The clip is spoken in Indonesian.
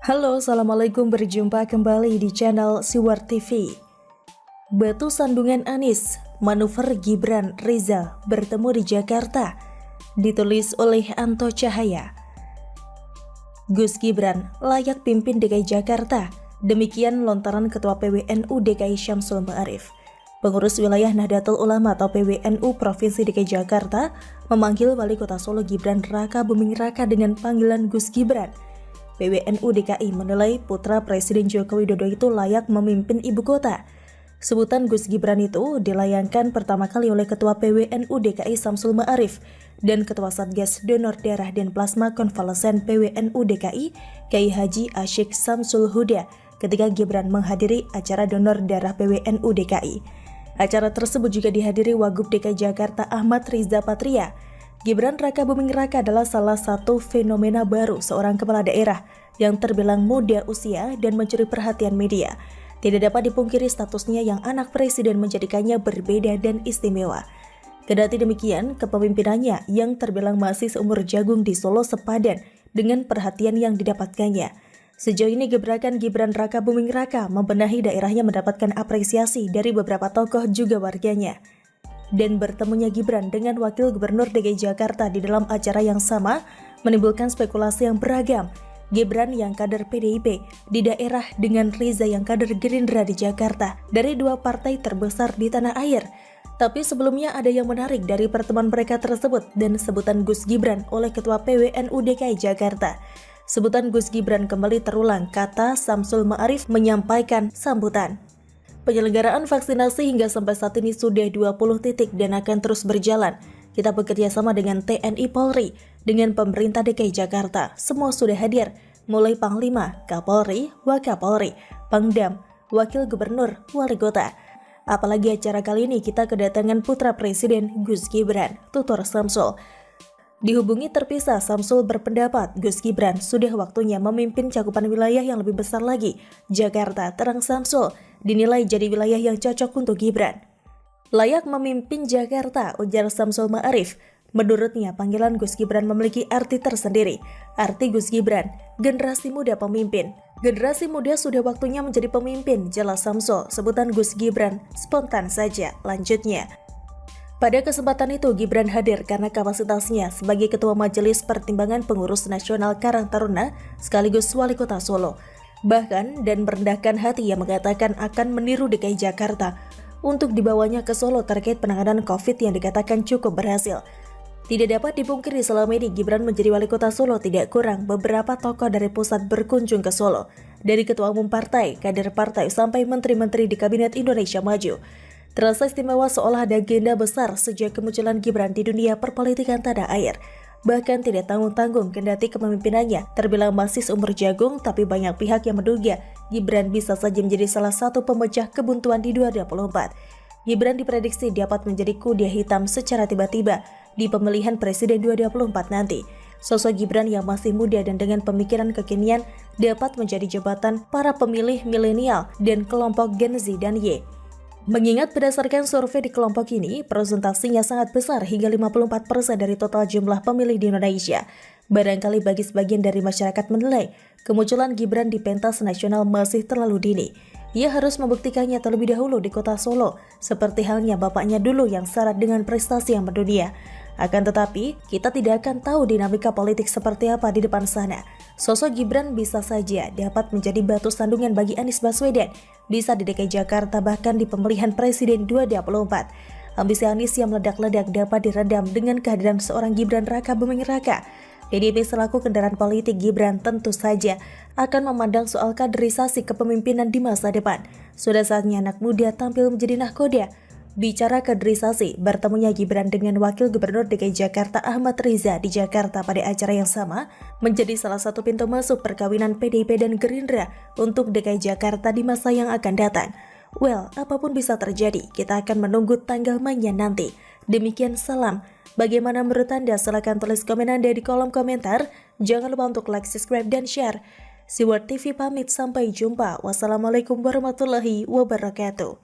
Halo, Assalamualaikum, berjumpa kembali di channel Siwar TV. Batu sandungan Anies, manuver Gibran Reza bertemu di Jakarta, ditulis oleh Anto Cahaya. Gus Gibran layak pimpin DKI Jakarta, demikian lontaran Ketua PWNU DKI Syamsul Ma'arif. Pengurus wilayah Nahdlatul Ulama atau PWNU Provinsi DKI Jakarta memanggil Wali Kota Solo Gibran Raka Buming Raka dengan panggilan Gus Gibran. PWNU DKI menilai putra Presiden Joko Widodo itu layak memimpin ibu kota. Sebutan Gus Gibran itu dilayangkan pertama kali oleh Ketua PWNU DKI Syamsul Ma'arif dan Ketua Satgas Donor Darah dan Plasma Konvalesen PWNU DKI Kiai Haji Asyik Samsul Huda ketika Gibran menghadiri acara donor darah PWNU DKI. Acara tersebut juga dihadiri Wagub DKI Jakarta Ahmad Riza Patria. Gibran Raka Buming Raka adalah salah satu fenomena baru seorang kepala daerah yang terbilang muda usia dan mencuri perhatian media. Tidak dapat dipungkiri statusnya yang anak presiden menjadikannya berbeda dan istimewa. Kendati demikian, kepemimpinannya yang terbilang masih seumur jagung di Solo sepadan dengan perhatian yang didapatkannya. Sejauh ini gebrakan Gibran Raka Buming Raka membenahi daerahnya mendapatkan apresiasi dari beberapa tokoh juga warganya. Dan bertemunya Gibran dengan Wakil Gubernur DKI Jakarta di dalam acara yang sama menimbulkan spekulasi yang beragam. Gibran yang kader PDIP di daerah dengan Riza yang kader Gerindra di Jakarta dari dua partai terbesar di tanah air. Tapi sebelumnya ada yang menarik dari pertemuan mereka tersebut dan sebutan Gus Gibran oleh Ketua PWNU DKI Jakarta. Sebutan Gus Gibran kembali terulang, kata Syamsul Ma'arif menyampaikan sambutan. Penyelenggaraan vaksinasi hingga sampai saat ini sudah 20 titik dan akan terus berjalan. Kita bekerja sama dengan TNI Polri, dengan pemerintah DKI Jakarta. Semua sudah hadir, mulai Panglima, Kapolri, Wakapolri, Pangdam, Wakil Gubernur, Wali Kota. Apalagi acara kali ini kita kedatangan putra Presiden Gus Gibran, tutur Syamsul. Dihubungi terpisah, Syamsul berpendapat Gus Gibran sudah waktunya memimpin cakupan wilayah yang lebih besar lagi. Jakarta, terang Syamsul, dinilai jadi wilayah yang cocok untuk Gibran. Layak memimpin Jakarta, ujar Syamsul Ma'arif. Menurutnya, panggilan Gus Gibran memiliki arti tersendiri. Arti Gus Gibran, generasi muda pemimpin. Generasi muda sudah waktunya menjadi pemimpin, jelas Syamsul. Sebutan Gus Gibran spontan saja, lanjutnya. Pada kesempatan itu, Gibran hadir karena kapasitasnya sebagai Ketua Majelis Pertimbangan Pengurus Nasional Karang Taruna sekaligus Wali Kota Solo. Bahkan dan merendahkan hati yang mengatakan akan meniru DKI Jakarta untuk dibawanya ke Solo terkait penanganan COVID yang dikatakan cukup berhasil. Tidak dapat dipungkiri selama ini Gibran menjadi Wali Kota Solo tidak kurang beberapa tokoh dari pusat berkunjung ke Solo. Dari Ketua Umum Partai, kader partai sampai menteri-menteri di Kabinet Indonesia Maju. Terasa istimewa seolah ada agenda besar sejak kemunculan Gibran di dunia perpolitikan tanah air. Bahkan tidak tanggung-tanggung kendati kepemimpinannya terbilang masih seumur jagung, tapi banyak pihak yang menduga Gibran bisa saja menjadi salah satu pemecah kebuntuan di 2024. Gibran diprediksi dapat menjadi kuda hitam secara tiba-tiba di pemilihan presiden 2024 nanti. Sosok Gibran yang masih muda dan dengan pemikiran kekinian dapat menjadi jembatan para pemilih milenial dan kelompok Gen Z dan Y. Mengingat berdasarkan survei di kelompok ini, presentasinya sangat besar hingga 54% dari total jumlah pemilih di Indonesia. Barangkali bagi sebagian dari masyarakat menilai, kemunculan Gibran di pentas nasional masih terlalu dini. Ia harus membuktikannya terlebih dahulu di kota Solo, seperti halnya bapaknya dulu yang syarat dengan prestasi yang mendunia. Akan tetapi, kita tidak akan tahu dinamika politik seperti apa di depan sana. Sosok Gibran bisa saja dapat menjadi batu sandungan bagi Anies Baswedan, bisa di DKI Jakarta bahkan di pemilihan presiden 2024. Ambisi Anies yang meledak-ledak dapat diredam dengan kehadiran seorang Gibran Raka Buming Raka. PDIP selaku kendaraan politik Gibran tentu saja akan memandang soal kaderisasi kepemimpinan di masa depan. Sudah saatnya anak muda tampil menjadi nahkoda. Bicara kaderisasi, bertemunya Gibran dengan Wakil Gubernur DKI Jakarta Ahmad Riza di Jakarta pada acara yang sama menjadi salah satu pintu masuk perkawinan PDIP dan Gerindra untuk DKI Jakarta di masa yang akan datang. Well, apapun bisa terjadi, kita akan menunggu tanggal mainnya nanti. Demikian salam. Bagaimana menurut Anda? Silahkan tulis komen Anda di kolom komentar. Jangan lupa untuk like, subscribe, dan share. Siwar TV pamit, sampai jumpa. Wassalamualaikum warahmatullahi wabarakatuh.